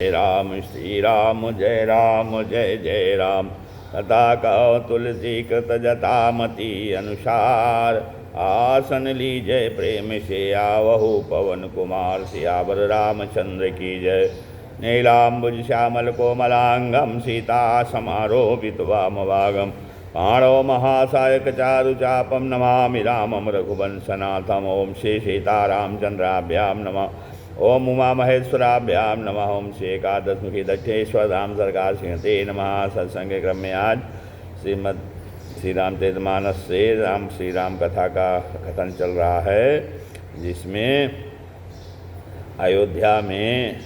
श्री राम जय जय राम। तथा कहो तुलसी कृत जटामति अनुसार, आसन लीजय प्रेम से आवहु पवन कुमार। सियावर रामचंद्र की जय। नीलाम्बुज श्यामल कोमलांगम सीता समारोपित वामभागम, पाणो महासायक चारु चापम नमामि रामम रघुवंशनाथम। ओम श्री सीतारामचंद्राभ्याम नमः। ओम उमा महेश्वराभ्यां नमः। ओम श्री एकादशमुखी दक्षेश्वर राम सरकार सिंहते नमः। सत्संग क्रम में आज श्रीमद् श्री रामचरितमानस से श्री राम कथा का कथन चल रहा है, जिसमें अयोध्या में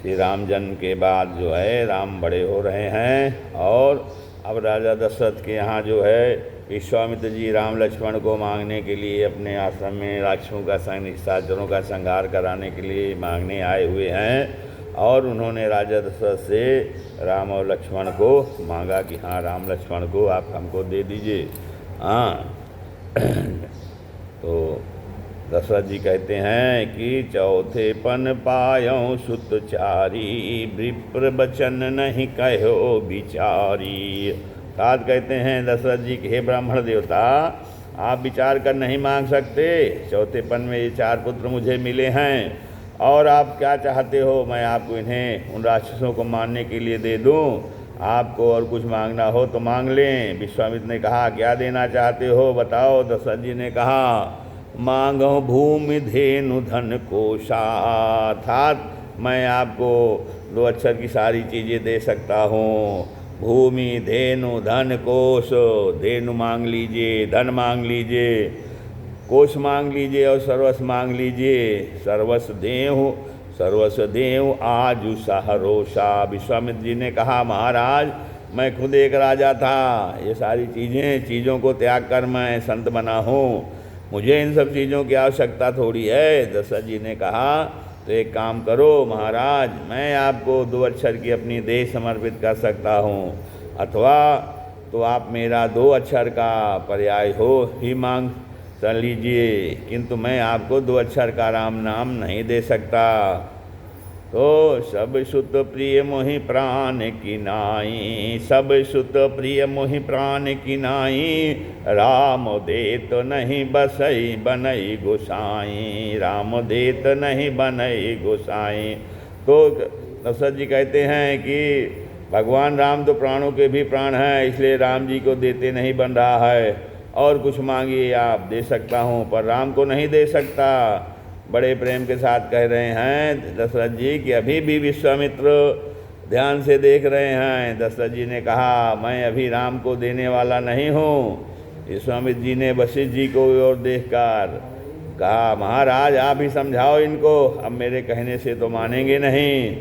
श्री राम जन्म के बाद जो है राम बड़े हो रहे हैं, और अब राजा दशरथ के यहाँ जो है विश्वामित्र जी राम लक्ष्मण को मांगने के लिए अपने आश्रम में राक्षसों का निशाचरों का संहार कराने के लिए मांगने आए हुए हैं। और उन्होंने राजा दशरथ से राम और लक्ष्मण को मांगा कि हाँ राम लक्ष्मण को आप हमको दे दीजिए। हाँ तो दशरथ जी कहते हैं कि चौथे पन पायों सुतचारी, विप्र बचन नहीं कहो बिचारी। साथ कहते हैं दशरथ जी के हे ब्राह्मण देवता, आप विचार कर नहीं मांग सकते। चौथे पन में ये 4 पुत्र मुझे मिले हैं, और आप क्या चाहते हो मैं आपको इन्हें उन राक्षसों को मारने के लिए दे दूं। आपको और कुछ मांगना हो तो मांग लें। विश्वामित्र ने कहा क्या देना चाहते हो बताओ। दशरथ जी ने कहा मांगो भूमि धेनु धन कोशा, अर्थात मैं आपको 2 अक्षर की सारी चीज़ें दे सकता हूँ। भूमि धेनु धन कोश, धेनु मांग लीजिए, धन मांग लीजिए, कोश मांग लीजिए और सर्वस्व मांग लीजिए। सर्वस्व देव आजु सहरोषा। विश्वामित्र जी ने कहा महाराज मैं खुद एक राजा था, ये सारी चीज़ों को त्याग कर मैं संत बना हूँ, मुझे इन सब चीज़ों की आवश्यकता थोड़ी है। दशरथ जी ने कहा तो एक काम करो महाराज, मैं आपको 2 अक्षर की अपनी देह समर्पित कर सकता हूँ, अथवा तो आप मेरा 2 अक्षर का पर्याय हो ही मांग चल लीजिए, किंतु मैं आपको 2 अक्षर का राम नाम नहीं दे सकता। तो सब सुत प्रिय मोहि प्राण की नाई, सब सुत प्रिय मोहि प्राण की नाई, राम देत नहीं बसई बनई गोसाई, राम देत नहीं बनई गोसाई। तो दशरथ जी कहते हैं कि भगवान राम तो प्राणों के भी प्राण हैं, इसलिए राम जी को देते नहीं बन रहा है, और कुछ मांगिए आप दे सकता हूँ पर राम को नहीं दे सकता। बड़े प्रेम के साथ कह रहे हैं दशरथ जी कि अभी भी विश्वामित्र ध्यान से देख रहे हैं। दशरथ जी ने कहा मैं अभी राम को देने वाला नहीं हूँ। विश्वामित्र जी ने वशिष्ठ जी को ओर देखकर कहा महाराज आप ही समझाओ इनको, अब मेरे कहने से तो मानेंगे नहीं।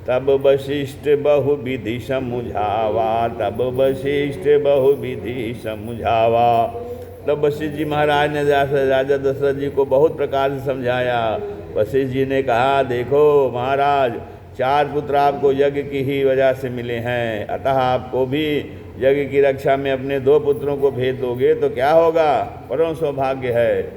तब वशिष्ठ बहुविधि समझावा, तब वशिष्ठ बहुविधि समझावा। तब वशिष्ठ जी महाराज ने राजा दशरथ जी को बहुत प्रकार से समझाया। वशिष्ठ जी ने कहा देखो महाराज 4 पुत्र आपको यज्ञ की ही वजह से मिले हैं, अतः आपको भी यज्ञ की रक्षा में अपने 2 पुत्रों को भेज दोगे तो क्या होगा, परम सौभाग्य है।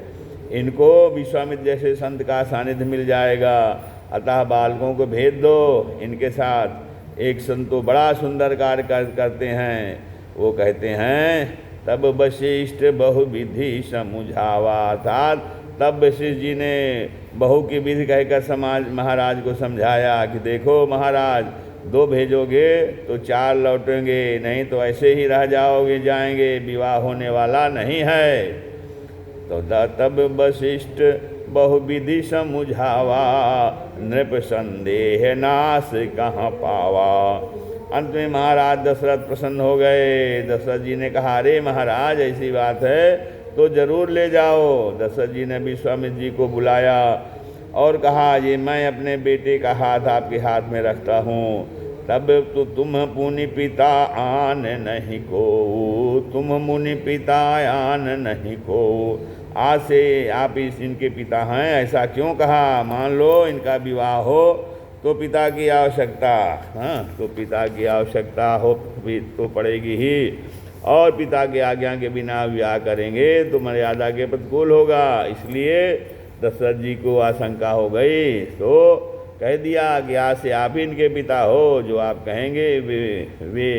इनको विश्वामित्र जैसे संत का सानिध्य मिल जाएगा, अतः बालकों को भेज दो इनके साथ। एक संत तो बड़ा सुंदर कार्य करते हैं, वो कहते हैं तब वशिष्ठ बहुविधि समझावा, अर्थात तब वशिष्ठ जी ने बहु की विधि कहकर समाज महाराज को समझाया कि देखो महाराज 2 भेजोगे तो 4 लौटेंगे, नहीं तो ऐसे ही रह जाएंगे, विवाह होने वाला नहीं है। तो तब वशिष्ठ बहुविधि समझावा, नृप संदेह नाश कहाँ पावा। अंत में महाराज दशरथ प्रसन्न हो गए। दशरथ जी ने कहा अरे महाराज ऐसी बात है तो जरूर ले जाओ। दशरथ जी ने विश्वामित्र जी को बुलाया और कहा ये मैं अपने बेटे का हाथ आपके हाथ में रखता हूँ। तब तो तुम पुनि पिता आन नहीं को, तुम मुनि पिता आन नहीं को। आज से आप इनके पिता हैं ऐसा क्यों कहा, मान लो इनका विवाह हो तो पिता की आवश्यकता, हाँ तो पिता की आवश्यकता हो भी तो पड़ेगी ही, और पिता की आज्ञा के बिना विवाह करेंगे तो मर्यादा के प्रतिकूल होगा। इसलिए दशरथ जी को आशंका हो गई। तो कह दिया कि आज से आप ही इनके पिता हो, जो आप कहेंगे वे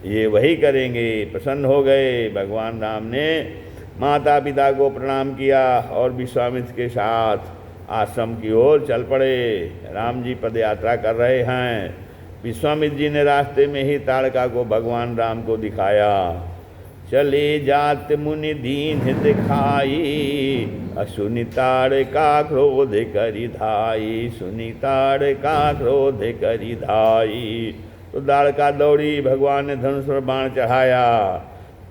ये वही करेंगे। प्रसन्न हो गए। भगवान राम ने माता पिता को प्रणाम किया और विश्वामित्र के साथ आश्रम की ओर चल पड़े। राम जी पद यात्रा कर रहे हैं। विश्वामित्र जी ने रास्ते में ही ताड़का को भगवान राम को दिखाया। चले जात मुनि दीन दिखाई, असुनि ताड़का क्रोध करि धाई, सुनि ताड़का क्रोध करि धाई। तो ताड़का दौड़ी, भगवान ने धनुष पर बाण चढ़ाया,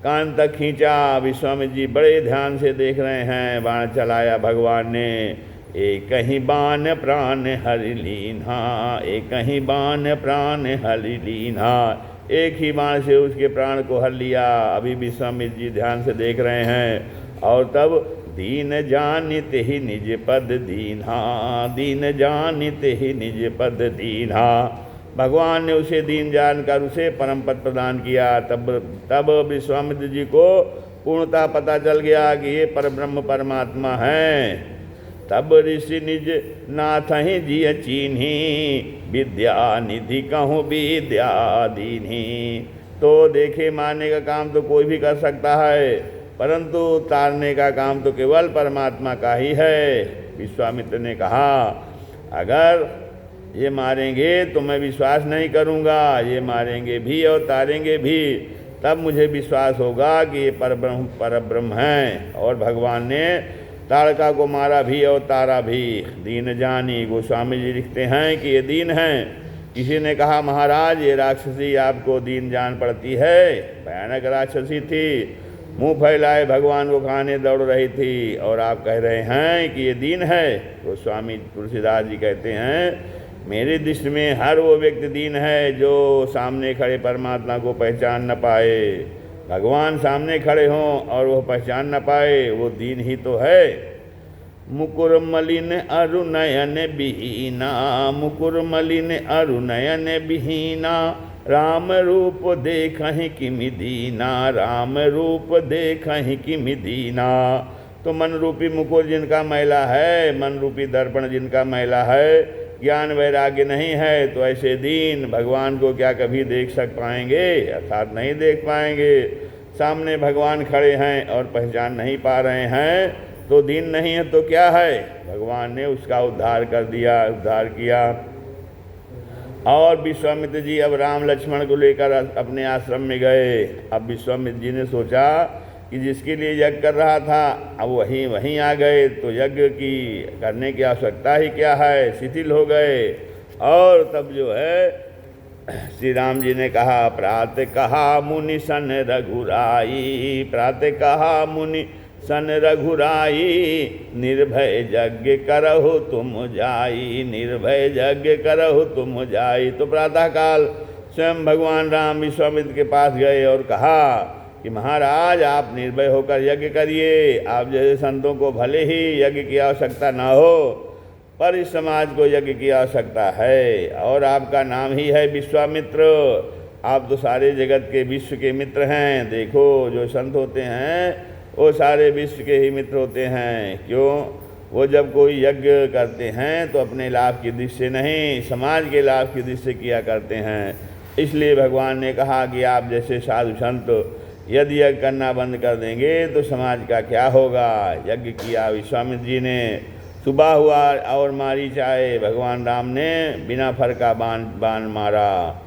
कान तक खींचा। विश्वामित्र जी बड़े ध्यान से देख रहे हैं। बाण चलाया भगवान ने। एक ही बाण प्राण हरि लीन्हा, एक ही बाण प्राण हरि लीन्हा। एक ही बाण से उसके प्राण को हर लिया। अभी विश्वामित्र जी ध्यान से देख रहे हैं। और तब दीन जानित ही निज पद दीन्हा, दीन जानित ही निज पद दीन्हा। भगवान ने उसे दीन जानकर उसे परम पद प्रदान किया। तब विश्वामित्र जी को पूर्णतः पता चल गया कि ये परब्रह्म परमात्मा हैं। तब ऋषि निज नाथ ही जिय चीन्ही, विद्या निधि कहूँ विद्या दीन्ही। तो देखे मारने का काम तो कोई भी कर सकता है, परंतु तारने का काम तो केवल परमात्मा का ही है। विश्वामित्र ने कहा, अगर ये मारेंगे तो मैं विश्वास नहीं करूँगा, ये मारेंगे भी और तारेंगे भी, तब मुझे विश्वास होगा कि ये परब्रह्म हैं। और भगवान ने ताड़का को मारा भी और तारा भी। दीन जानी, गोस्वामी जी लिखते हैं कि ये दीन हैं। किसी ने कहा, महाराज ये राक्षसी आपको दीन जान पड़ती है। भयानक राक्षसी थी, मुंह फैलाए भगवान को खाने दौड़ रही थी, और आप कह रहे हैं कि ये दीन है। गोस्वामी तुलसीदास जी कहते हैं, मेरी दृष्टि में हर वो व्यक्ति दीन है जो सामने खड़े परमात्मा को पहचान न पाए। भगवान सामने खड़े हों और वह पहचान न पाए, वो दीन ही तो है। मुकुर मलिन अरुनयन बिहीना, मुकुर मलिन अरुनयन बिहीना, राम रूप देखहि किमि दीना, राम रूप देखहि किमि दीना। तो मन रूपी मुकुर जिनका मैला है, मन रूपी दर्पण जिनका मैला है, ज्ञान वैराग्य नहीं है, तो ऐसे दीन भगवान को क्या कभी देख पाएंगे? अर्थात नहीं देख पाएंगे। सामने भगवान खड़े हैं और पहचान नहीं पा रहे हैं, तो दीन नहीं है तो क्या है? भगवान ने उसका उद्धार कर दिया, उद्धार किया। और विश्वामित्र जी अब राम लक्ष्मण को लेकर अपने आश्रम में गए। अब विश्वामित्र जी ने सोचा कि जिसके लिए यज्ञ कर रहा था अब वहीं आ गए, तो यज्ञ की करने की आवश्यकता ही क्या है, शिथिल हो गए। और तब जो है श्री राम जी ने कहा, प्रातः कहा मुनि सन रघुराई, प्रातः कहा मुनि सन रघुराई, निर्भय यज्ञ करहु तुम जाई, निर्भय यज्ञ करहु तुम जाई। तो प्रातःकाल स्वयं भगवान राम विश्वामित्र के पास गए और कहा कि महाराज आप निर्भय होकर यज्ञ करिए। आप जैसे संतों को भले ही यज्ञ की आवश्यकता ना हो, पर इस समाज को यज्ञ की आवश्यकता है। और आपका नाम ही है विश्वामित्र। आप तो सारे जगत के विश्व के मित्र हैं। देखो जो संत होते हैं वो सारे विश्व के ही मित्र होते हैं। क्यों? वो जब कोई यज्ञ करते हैं तो अपने लाभ की दृष्टि से नहीं, समाज के लाभ की दृष्टि से किया करते हैं। इसलिए भगवान ने कहा कि आप जैसे साधु संत यदि यज्ञ करना बंद कर देंगे तो समाज का क्या होगा। यज्ञ किया विश्वामित्र जी ने। सुबह हुआ और मारीच आए। भगवान राम ने बिना फर का बाण मारा।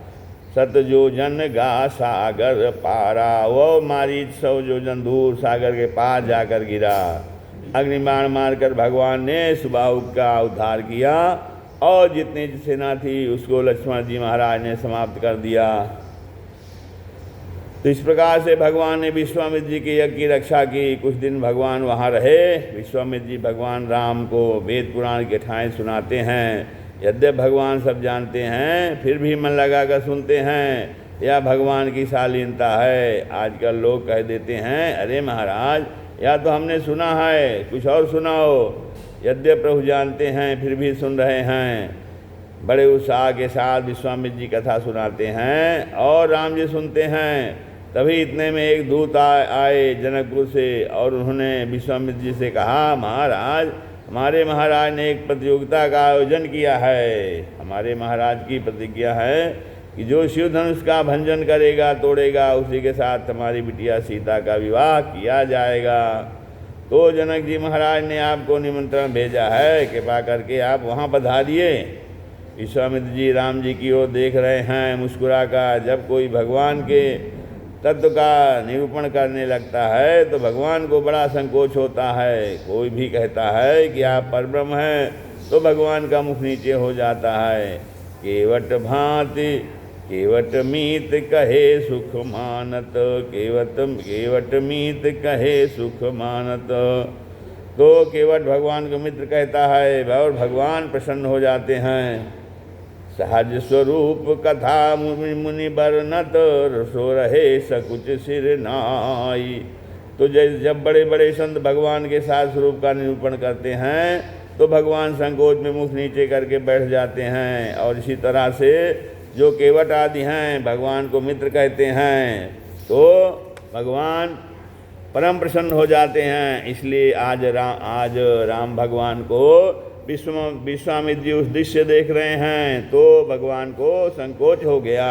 सत योजन गा सागर पारा, वो मारीच 100 योजन दूर सागर के पार जाकर गिरा। अग्निबाण मारकर भगवान ने सुबाहु का उद्धार किया और जितनी सेना थी उसको लक्ष्मण जी महाराज ने समाप्त कर दिया। तो इस प्रकार से भगवान ने विश्वामित्र जी के यज्ञ की रक्षा की। कुछ दिन भगवान वहाँ रहे। विश्वामित्र जी भगवान राम को वेद पुराण के ठाएँ सुनाते हैं। यद्यपि भगवान सब जानते हैं फिर भी मन लगाकर सुनते हैं। यह भगवान की शालीनता है। आजकल लोग कह देते हैं, अरे महाराज या तो हमने सुना है, कुछ और सुनाओ। यद्यपि प्रभु जानते हैं फिर भी सुन रहे हैं। बड़े उत्साह के साथ विश्वामित्र जी कथा सुनाते हैं और राम जी सुनते हैं। तभी इतने में एक दूत आए जनकपुर से और उन्होंने विश्वामित्र जी से कहा, महाराज हमारे महाराज ने एक प्रतियोगिता का आयोजन किया है। हमारे महाराज की प्रतिज्ञा है कि जो शिव धनुष का भंजन करेगा, तोड़ेगा, उसी के साथ हमारी बिटिया सीता का विवाह किया जाएगा। तो जनक जी महाराज ने आपको निमंत्रण भेजा है, कृपा करके आप वहाँ पधारिए। विश्वामित्र जी राम जी की ओर देख रहे हैं मुस्कुरा कर। जब कोई भगवान के तत्व का निरूपण करने लगता है तो भगवान को बड़ा संकोच होता है। कोई भी कहता है कि आप परब्रह्म हैं तो भगवान का मुख नीचे हो जाता है। केवट मीत कहे सुख मानत, केवट मीत कहे सुख मानत। तो केवट भगवान को मित्र कहता है और भगवान प्रसन्न हो जाते हैं। सहज स्वरूप कथा मुनि बरनत, रसो रहे सकुच सिर नाई। तो जब बड़े बड़े संत भगवान के साथ स्वरूप का निरूपण करते हैं तो भगवान संकोच में मुख नीचे करके बैठ जाते हैं। और इसी तरह से जो केवट आदि हैं भगवान को मित्र कहते हैं तो भगवान परम प्रसन्न हो जाते हैं। इसलिए आज राम भगवान को विश्वामित्र जी उस दृश्य देख रहे हैं तो भगवान को संकोच हो गया।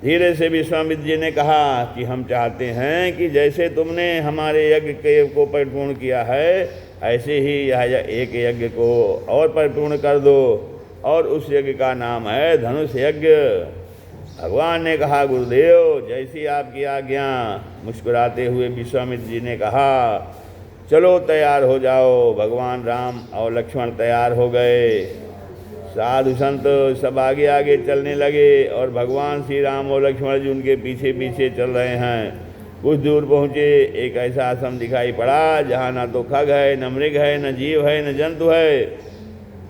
धीरे से विश्वामित्र जी ने कहा कि हम चाहते हैं कि जैसे तुमने हमारे यज्ञ को परिपूर्ण किया है, ऐसे ही यह एक यज्ञ को और परिपूर्ण कर दो, और उस यज्ञ का नाम है धनुष यज्ञ। भगवान ने कहा गुरुदेव जैसी आपकी आज्ञा। मुस्कुराते हुए विश्वामित्र जी ने कहा चलो तैयार हो जाओ। भगवान राम और लक्ष्मण तैयार हो गए। साधु संत सब आगे आगे चलने लगे और भगवान श्री राम और लक्ष्मण जी उनके पीछे पीछे चल रहे हैं। कुछ दूर पहुँचे, एक ऐसा आश्रम दिखाई पड़ा जहाँ ना तो खग है, न मृग है, न जीव है, न जंतु है।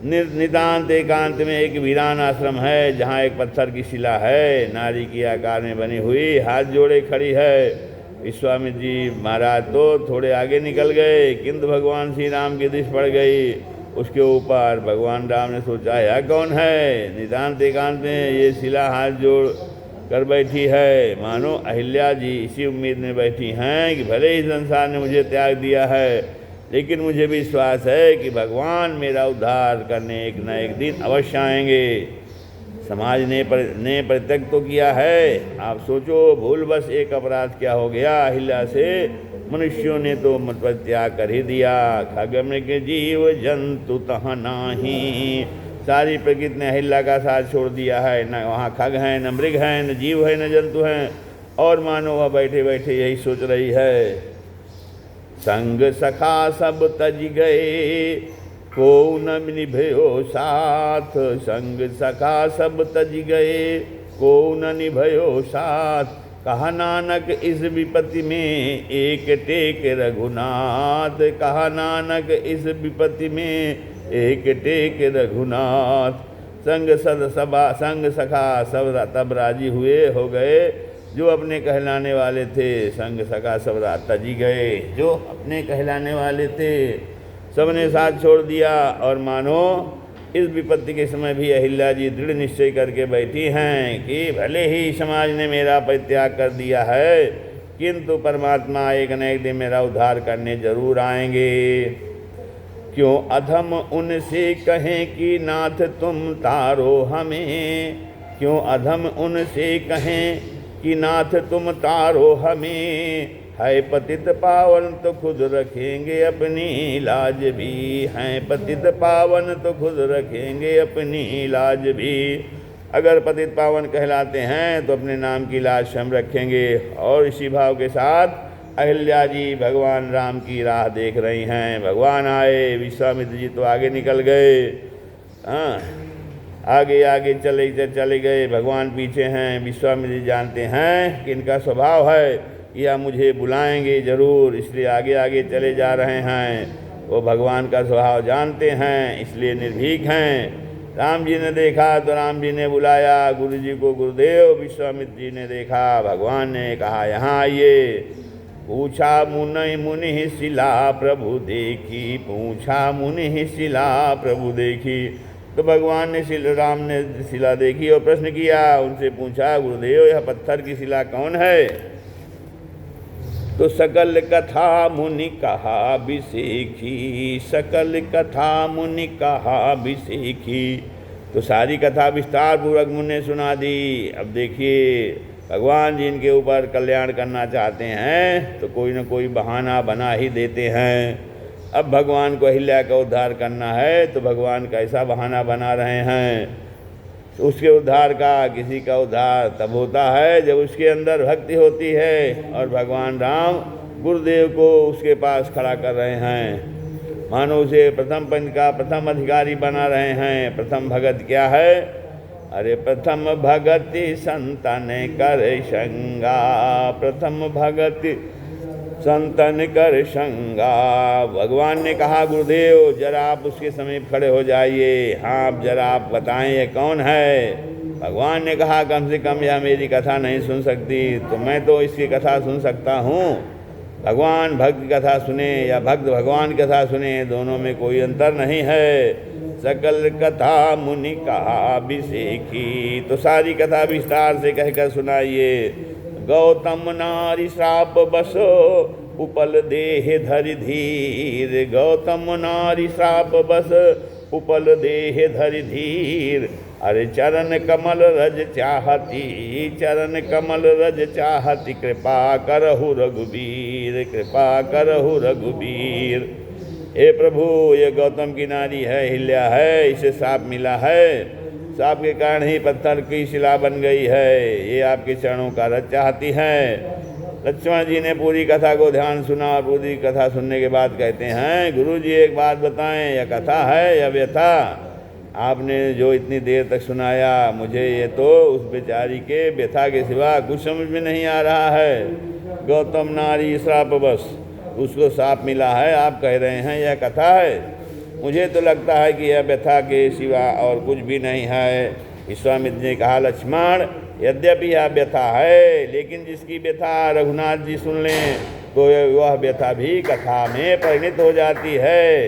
नितांत एकांत में एक वीरान आश्रम है जहाँ एक पत्थर की शिला है, नारी की आकार में बनी हुई, हाथ जोड़े खड़ी है। विश्वामित्र जी महाराज तो थोड़े आगे निकल गए, किंतु भगवान श्री राम की दृष्टि पड़ गई उसके ऊपर। भगवान राम ने सोचा यह कौन है? नितांत एकांत में ये शिला हाथ जोड़ कर बैठी है, मानो अहिल्या जी इसी उम्मीद में बैठी हैं कि भले ही संसार ने मुझे त्याग दिया है, लेकिन मुझे विश्वास है कि भगवान मेरा उद्धार करने एक न एक दिन अवश्य आएंगे। समाज ने परित्यक्त तो किया है, आप सोचो भूलवश एक अपराध क्या हो गया अहिल्या से। मनुष्यों ने तो मत त्याग कर ही दिया। खग मृग जीव जंतु तहाँ नाही, सारी प्रकृति ने अहिल्या का साथ छोड़ दिया है। न वहाँ खग हैं, न मृग हैं, न जीव है, न जंतु हैं, और मानो वह बैठे बैठे यही सोच रही है। संग सखा सब तज गए, को न निभयो साथ। संग सखा सब तज गए, को न निभयो साथ। कहा नानक इस विपत्ति में एक टेक रघुनाथ। कहा नानक इस विपत्ति में एक टेक रघुनाथ। संग सखा सब तब राजी हुए हो गए जो अपने कहलाने वाले थे। संग सखा सब तजी गए जो अपने कहलाने वाले थे, सबने साथ छोड़ दिया। और मानो इस विपत्ति के समय भी अहिल्या जी दृढ़ निश्चय करके बैठी हैं कि भले ही समाज ने मेरा परित्याग कर दिया है, किंतु परमात्मा एक न एक दिन मेरा उद्धार करने जरूर आएंगे। क्यों अधम उनसे कहें कि नाथ तुम तारो हमें। क्यों अधम उनसे कहें कि नाथ तुम तारो हमें। है पतित पावन तो खुद रखेंगे अपनी लाज भी। हैं पतित पावन तो खुद रखेंगे अपनी लाज भी। अगर पतित पावन कहलाते हैं तो अपने नाम की लाज हम रखेंगे। और इसी भाव के साथ अहिल्या जी भगवान राम की राह देख रही हैं। भगवान आए, विश्वामित्र जी तो आगे निकल गए। आगे आगे चले गए, भगवान पीछे हैं। विश्वामित्र जी जानते हैं कि इनका स्वभाव है या मुझे बुलाएंगे जरूर, इसलिए आगे आगे चले जा रहे हैं। वो भगवान का स्वभाव जानते हैं, इसलिए निर्भीक हैं। राम जी ने देखा तो राम जी ने बुलाया गुरु जी को गुरुदेव। विश्वामित्र जी ने देखा, भगवान ने कहा यहाँ आइए। पूछा मुनि शिला प्रभु देखी। पूछा मुनि शिला प्रभु देखी। तो भगवान ने राम ने शिला देखी और प्रश्न किया। उनसे पूछा गुरुदेव यह पत्थर की शिला कौन है? तो सकल कथा मुनि कहा बिसेखी, सकल कथा मुनि कहा बिसेखी। तो सारी कथा विस्तार पूर्वक मुनि ने सुना दी। अब देखिए, भगवान जी इनके ऊपर कल्याण करना चाहते हैं तो कोई न कोई बहाना बना ही देते हैं। अब भगवान को अहिल्या का उद्धार करना है तो भगवान कैसा बहाना बना रहे हैं। तो उसके उद्धार का, किसी का उद्धार तब होता है जब उसके अंदर भक्ति होती है। और भगवान राम गुरुदेव को उसके पास खड़ा कर रहे हैं, मानो उसे प्रथम पंच का प्रथम अधिकारी बना रहे हैं। प्रथम भगत क्या है? अरे प्रथम भगति संतन कर संगा, प्रथम भगति संतन कर संगा। भगवान ने कहा गुरुदेव जरा आप उसके समीप खड़े हो जाइए। हाँ, आप जरा आप बताएं ये कौन है? भगवान ने कहा कम से कम यह मेरी कथा नहीं सुन सकती, तो मैं तो इसकी कथा सुन सकता हूँ। भगवान भक्त की कथा सुने या भक्त भगवान की कथा सुने, दोनों में कोई अंतर नहीं है। सकल कथा मुनि कहा बिसेखी, तो सारी कथा विस्तार से कहकर सुनाइए। गौतम नारी श्राप बसो उपल देह धरि धीर, गौतम नारी श्राप बस उपल देह धरि धीर। अरे चरण कमल रज चाहती, चरण कमल रज चाहती, कृपा करहु रघुबीर, कृपा करहु रघुबीर। हे प्रभु, ये गौतम की नारी है, अहिल्या है, इसे साप मिला है, साप के कारण ही पत्थर की शिला बन गई है। ये आपके चरणों का रज चाहती है। लक्ष्मण जी ने पूरी कथा को ध्यान सुना और पूरी कथा सुनने के बाद कहते हैं गुरु जी एक बात बताएं, यह कथा है या व्यथा? आपने जो इतनी देर तक सुनाया, मुझे ये तो उस बेचारी के व्यथा के सिवा कुछ समझ में नहीं आ रहा है। गौतम नारी श्राप बस, उसको साप मिला है, आप कह रहे हैं यह कथा है। मुझे तो लगता है कि यह व्यथा के सिवा और कुछ भी नहीं है। विश्वामित्र ने कहा लक्ष्मण, यद्यपि यह व्यथा है, लेकिन जिसकी व्यथा रघुनाथ जी सुन लें तो वह व्यथा भी कथा में परिणित हो जाती है।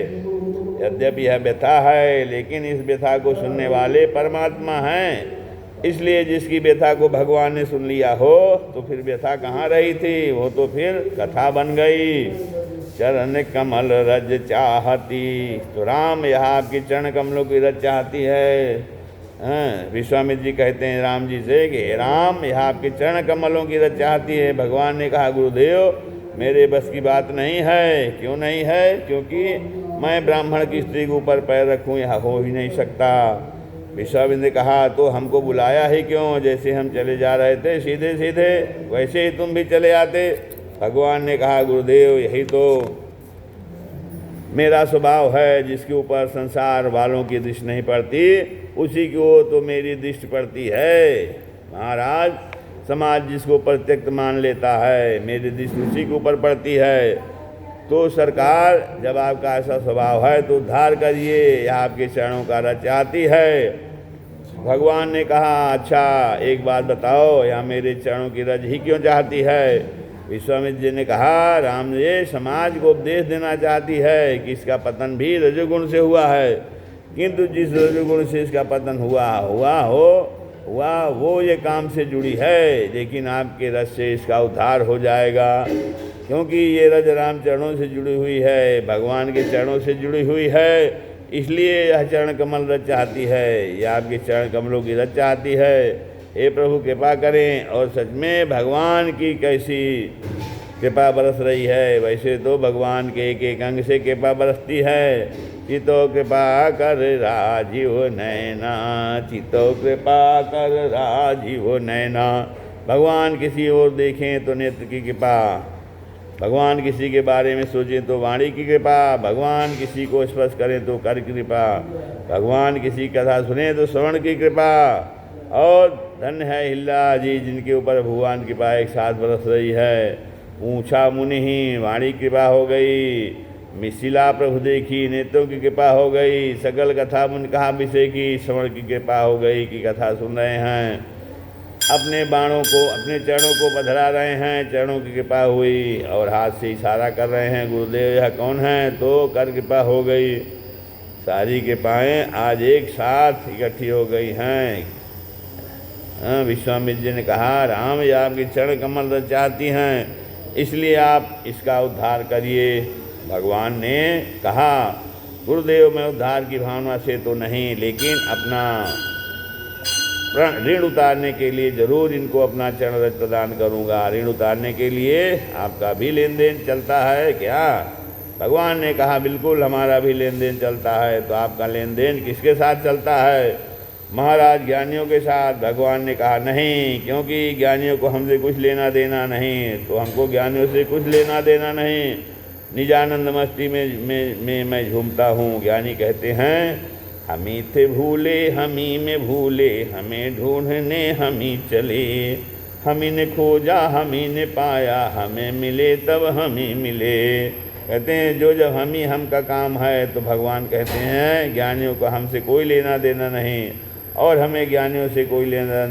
यद्यपि यह व्यथा है, लेकिन इस व्यथा को सुनने वाले परमात्मा हैं। इसलिए जिसकी व्यथा को भगवान ने सुन लिया हो तो फिर व्यथा कहाँ रही थी, वो तो फिर कथा बन गई। चरण कमल रज चाहती, तो राम यहाँ आपके चरण कमलों की रज चाहती है। विश्वामित्र जी कहते हैं राम जी से कि राम यह आपके चरण कमलों की रज चाहती है। भगवान ने कहा गुरुदेव मेरे बस की बात नहीं है। क्यों नहीं है? क्योंकि मैं ब्राह्मण की स्त्री के ऊपर पैर रखूं, यह हो ही नहीं सकता। विश्वामित्र ने कहा तो हमको बुलाया ही क्यों? जैसे हम चले जा रहे थे सीधे सीधे वैसे ही तुम भी चले आते। भगवान ने कहा गुरुदेव यही तो मेरा स्वभाव है, जिसके ऊपर संसार वालों की दृष्टि नहीं पड़ती उसी को तो मेरी दृष्टि पड़ती है। महाराज, समाज जिसको प्रत्यक्ष मान लेता है, मेरी दृष्टि उसी के ऊपर पड़ती है। तो सरकार, जब आपका ऐसा स्वभाव है तो उद्धार करिए, यह आपके चरणों का रज चाहती है। भगवान ने कहा अच्छा एक बात बताओ, यह मेरे चरणों की रज ही क्यों चाहती है? विश्वामित्र जी ने कहा राम जी समाज को उपदेश देना चाहती है कि इसका पतन भी रजोगुण से हुआ है, किंतु जिस रजोगुण से इसका पतन हुआ वो ये काम से जुड़ी है, लेकिन आपके रज से इसका उद्धार हो जाएगा। क्योंकि ये रज राम चरणों से जुड़ी हुई है, भगवान के चरणों से जुड़ी हुई है, इसलिए यह चरण कमल रज चाहती है, यह आपके चरण कमलों की रज चाहती है। हे प्रभु कृपा करें। और सच में भगवान की कैसी कृपा बरस रही है। वैसे तो भगवान के एक एक अंग से कृपा बरसती है। चितो कृपा कर राजीव नैना, चितो कृपा कर राजीव नैना। भगवान किसी ओर देखें तो नेत्र की कृपा, भगवान किसी के बारे में सोचें तो वाणी की कृपा, भगवान किसी को स्पर्श करें तो कर की कृपा, भगवान किसी कथा सुने तो श्रवण की कृपा। और धन्य है हिल्ला जी जिनके ऊपर भगवान की कृपा एक साथ बरस रही है। पूछा मुनि ही वाणी कृपा हो गई, मिशिला प्रभु देखी नेत्रों की कृपा हो गई, सकल कथा मुनि कहा विषय की श्रवण की कृपा हो गई कि कथा सुन रहे हैं, अपने बाणों को अपने चरणों को पधरा रहे हैं, चरणों की कृपा हुई और हाथ से इशारा कर रहे हैं गुरुदेव यह कौन है, तो कर कृपा हो गई। सारी कृपाएँ आज एक साथ इकट्ठी हो गई हैं। विश्वामित्र जी ने कहा राम ये आपके चरण कमल रज चाहती हैं, इसलिए आप इसका उद्धार करिए। भगवान ने कहा, गुरुदेव मैं उद्धार की भावना से तो नहीं, लेकिन अपना ऋण उतारने के लिए जरूर इनको अपना चरण रज प्रदान करूँगा। ऋण उतारने के लिए आपका भी लेन देन चलता है क्या? भगवान ने कहा, बिल्कुल हमारा भी लेन देन चलता है। तो आपका लेन देन किसके साथ चलता है? महाराज ज्ञानियों के साथ। भगवान ने कहा, नहीं, क्योंकि ज्ञानियों को हमसे कुछ लेना देना नहीं, तो हमको ज्ञानियों से कुछ लेना देना नहीं। निजानंद मस्ती में मैं झूमता हूँ। ज्ञानी कहते हैं, हमी थे भूले हमी में भूले, हमें ढूंढने हमी चले, हमी ने खोजा हमी ने पाया, हमें मिले तब हमी मिले। कहते हैं जो जब हम का काम है, तो भगवान कहते हैं ज्ञानियों को हमसे कोई लेना देना नहीं, और हमें ज्ञानियों से कोई लेना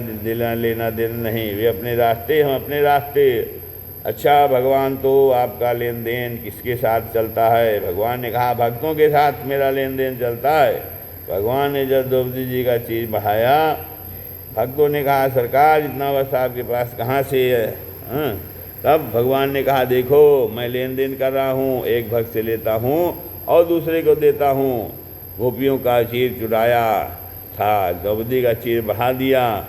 देना नहीं। वे अपने रास्ते, हम अपने रास्ते। अच्छा भगवान, तो आपका लेन देन किसके साथ चलता है? भगवान ने कहा, भक्तों के साथ मेरा लेन देन चलता है। भगवान ने जब द्रौपदी जी का चीज बढ़ाया, भक्तों ने कहा, सरकार इतना वस्त्र आपके पास कहाँ से है? तब भगवान ने कहा, देखो मैं लेन देन कर रहा हूँ, एक भक्त से लेता हूँ और दूसरे को देता हूँ। गोपियों का चीर चुराया था, द्रौपदी का चीर बढ़ा दिया,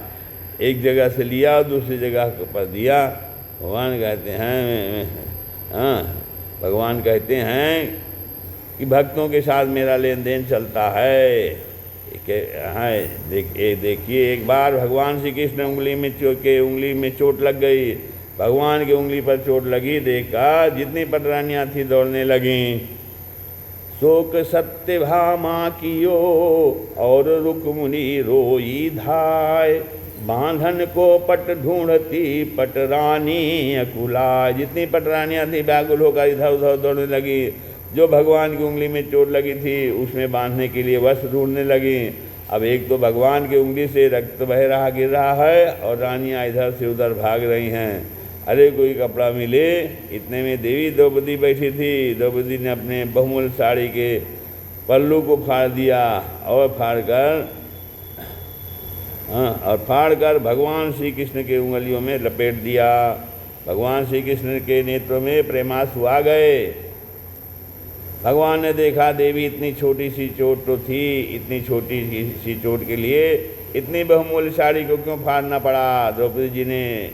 एक जगह से लिया और दूसरी जगह पर दिया। भगवान कहते हैं, भगवान कहते हैं कि भक्तों के साथ मेरा लेन देन चलता है। देखिए एक बार भगवान श्री कृष्ण उंगली में चोट लग गई। भगवान की उंगली पर चोट लगी, देखा जितनी पटरानियाँ थी दौड़ने लगीं। शोक सत्य भामा कियो और रुक्मिणी रोई धाय, बांधन को पट ढूंढती पटरानी अकुला। जितनी पटरानियाँ थी व्याकुल होकर इधर उधर दौड़ने लगी। जो भगवान की उंगली में चोट लगी थी उसमें बांधने के लिए वस्त्र ढूंढने लगी। अब एक तो भगवान की उंगली से रक्त बह रहा गिर रहा है, और रानियाँ इधर से उधर भाग रही हैं। अरे कोई कपड़ा मिले। इतने में देवी द्रौपदी बैठी थी। द्रौपदी ने अपने बहुमूल्य साड़ी के पल्लू को फाड़ दिया और फाड़ कर भगवान श्री कृष्ण के उंगलियों में लपेट दिया। भगवान श्री कृष्ण के नेत्रों में प्रेमाश्रु आ गए। भगवान ने देखा, देवी इतनी छोटी सी चोट तो थी, इतनी छोटी सी चोट के लिए इतनी बहुमूल्य साड़ी को क्यों फाड़ना पड़ा? द्रौपदी जी ने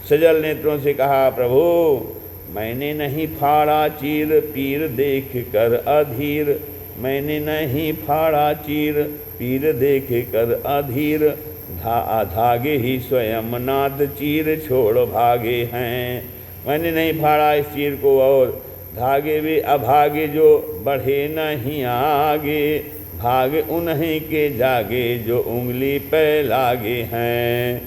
सजल नेत्रों से कहा, प्रभु मैंने नहीं फाड़ा चीर पीर देख कर अधीर, मैंने नहीं फाड़ा चीर पीर देख कर अधीर, धागे ही स्वयं नाद चीर छोड़ भागे हैं। मैंने नहीं फाड़ा इस चीर को, और धागे भी अभागे जो बढ़े नहीं आगे, भाग उन्हीं के जागे जो उंगली पे लागे हैं।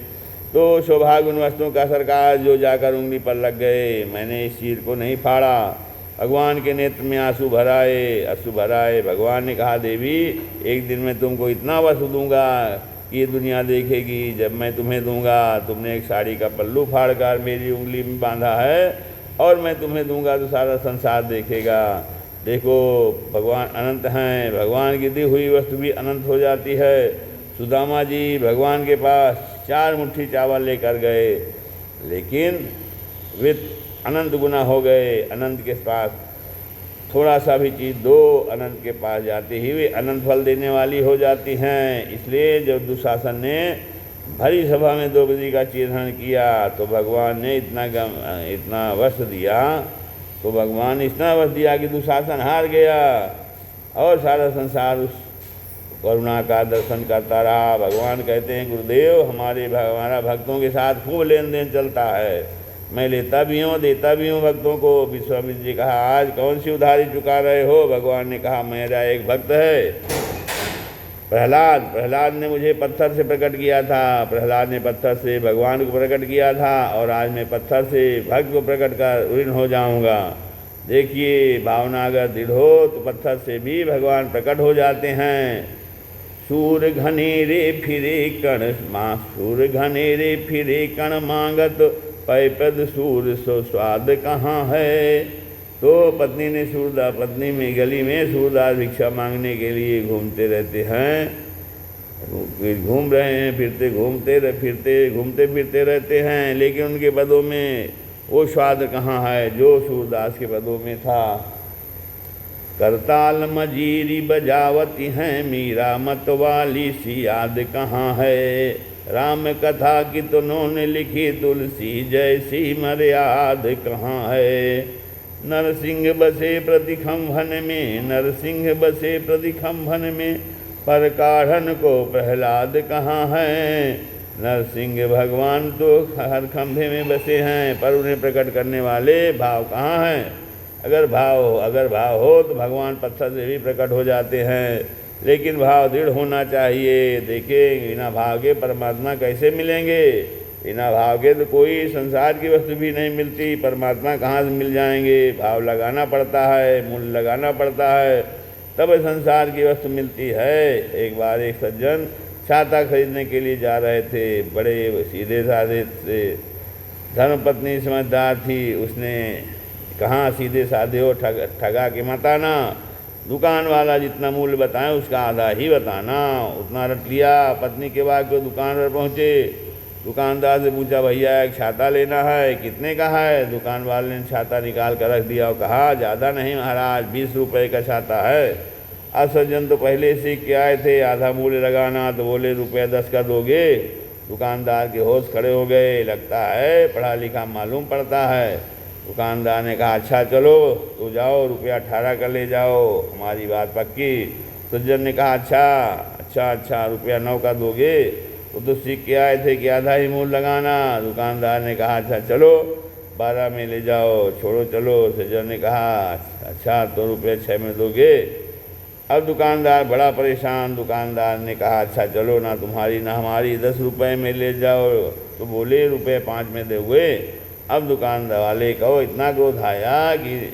तो सौभाग्य उन वस्तुओं का सरकार जो जाकर उंगली पर लग गए। मैंने इस चीर को नहीं फाड़ा। भगवान के नेत्र में आंसू भराए। भगवान ने कहा, देवी एक दिन मैं तुमको इतना वस्तु दूंगा कि ये दुनिया देखेगी। जब मैं तुम्हें दूंगा, तुमने एक साड़ी का पल्लू फाड़ कर मेरी उंगली में बांधा है, और मैं तुम्हें दूंगा तो सारा संसार देखेगा। देखो भगवान अनंत हैं। भगवान की दी हुई वस्तु भी अनंत हो जाती है। सुदामा जी भगवान के पास 4 मुट्ठी चावल लेकर गए, लेकिन वे अनंत गुना हो गए। अनंत के पास थोड़ा सा भी चीज़ दो, अनंत के पास जाते ही वे अनंत फल देने वाली हो जाती हैं। इसलिए जब दुशासन ने भरी सभा में द्रौपदी का चीरहरण किया, तो भगवान ने इतना वस्त्र दिया, तो भगवान ने इतना वस्त्र दिया कि दुशासन हार गया, और सारा संसार उस करुणा का दर्शन करता रहा। भगवान कहते हैं, गुरुदेव हमारा भक्तों के साथ खूब लेन देन चलता है। मैं लेता भी हूँ, देता भी हूँ भक्तों को। विश्वामित्र जी कहा, आज कौन सी उधारी चुका रहे हो? भगवान ने कहा, मेरा एक भक्त है प्रहलाद ने मुझे पत्थर से प्रकट किया था। प्रहलाद ने पत्थर से भगवान को प्रकट किया था, और आज मैं पत्थर से भक्त को प्रकट कर ऋण हो जाऊंगा। देखिए भावना अगर दृढ़ हो तो पत्थर से भी भगवान प्रकट हो जाते हैं। सूर घनेरे फिरे कण मांगत, पैपद सूर सो स्वाद कहाँ है। तो पत्नी में गली में सूरदास भिक्षा मांगने के लिए घूमते रहते हैं। घूम रहे हैं, घूमते फिरते रहते हैं, लेकिन उनके पदों में वो स्वाद कहाँ है जो सूरदास के पदों में था। करताल मजीरी बजावती हैं मीरा मतवाली सी याद कहाँ है। राम कथा की तुन्होंने लिखी तुलसी जैसी मर्याद कहाँ है। नरसिंह बसे प्रतिखंभन में, नरसिंह बसे प्रतिखंभन में, पर काढ़न को प्रहलाद कहाँ है। नरसिंह भगवान तो हर खंभे में बसे हैं, पर उन्हें प्रकट करने वाले भाव कहाँ हैं। अगर भाव हो तो भगवान पत्थर से भी प्रकट हो जाते हैं, लेकिन भाव दृढ़ होना चाहिए। देखिए बिना भाव के परमात्मा कैसे मिलेंगे। बिना भाव के तो कोई संसार की वस्तु भी नहीं मिलती, परमात्मा कहाँ से मिल जाएंगे। भाव लगाना पड़ता है, मूल्य लगाना पड़ता है, तब संसार की वस्तु मिलती है। एक बार एक सज्जन छाता खरीदने के लिए जा रहे थे, बड़े सीधे साधे थे, धर्मपत्नी समझदार थी। उसने कहाँ सीधे साधे हो, ठगा के मत आना, दुकान वाला जितना मूल्य बताएं उसका आधा ही बताना। उतना रट लिया। पत्नी के बाद को दुकान पर पहुँचे, दुकानदार से पूछा भैया एक छाता लेना है, कितने का है। दुकान वाले ने छाता निकाल कर रख दिया और कहा ज़्यादा नहीं महाराज, 20 रुपये का छाता है। अब सज्जन तो पहले सीख के आए थे आधा मूल्य लगाना, तो बोले रुपया 10 का दोगे। दुकानदार के होश खड़े हो गए, लगता है पढ़ा लिखा मालूम पड़ता है। दुकानदार ने कहा अच्छा चलो तो जाओ, रुपया 18 का ले जाओ, हमारी बात पक्की। सज्जन ने कहा अच्छा रुपया 9 का दोगे। वो तो सीख के आए थे कि आधा ही मूल्य लगाना। दुकानदार ने कहा अच्छा चलो 12 में ले जाओ, छोड़ो चलो। सज्जन ने कहा अच्छा तो रुपया 6 में दोगे। अब दुकानदार बड़ा परेशान। दुकानदार ने कहा अच्छा चलो ना तुम्हारी ना हमारी, 10 रुपये में ले जाओ। तो बोले रुपये 5 में दोगे। अब दुकानदार वाले कहो इतना क्रोध आया कि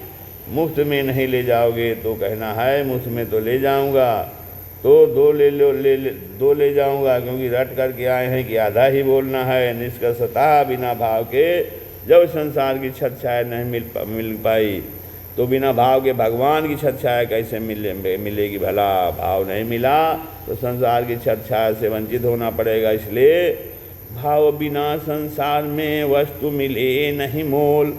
मुफ्त में नहीं ले जाओगे तो कहना है मुफ्त में तो ले जाऊंगा, तो दो ले जाऊंगा, क्योंकि रट करके आए हैं कि आधा ही बोलना है। निष्कर्षतः बिना भाव के जब संसार की छत छाया नहीं मिल पाई, तो बिना भाव के भगवान की छत छाया कैसे मिलेगी भला। भाव नहीं मिला तो संसार की छत छाया से वंचित होना पड़ेगा। इसलिए भाव बिना संसार में वस्तु मिले नहीं मोल,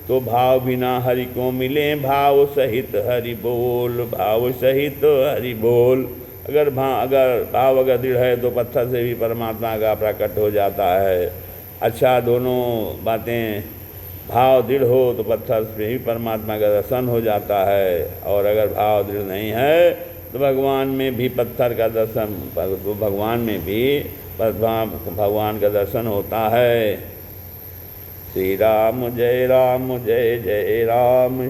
तो भाव बिना हरि को मिले भाव सहित हरि बोल, भाव सहित हरि बोल। अगर भाव अगर दृढ़ है तो पत्थर से भी परमात्मा का प्रकट हो जाता है। अच्छा दोनों बातें, भाव दृढ़ हो तो पत्थर से भी परमात्मा का दर्शन हो जाता है, और अगर भाव दृढ़ नहीं है तो भगवान में भी पत्थर का दर्शन, तो भगवान में भी भगवान का दर्शन होता है। श्री राम जय जय राम।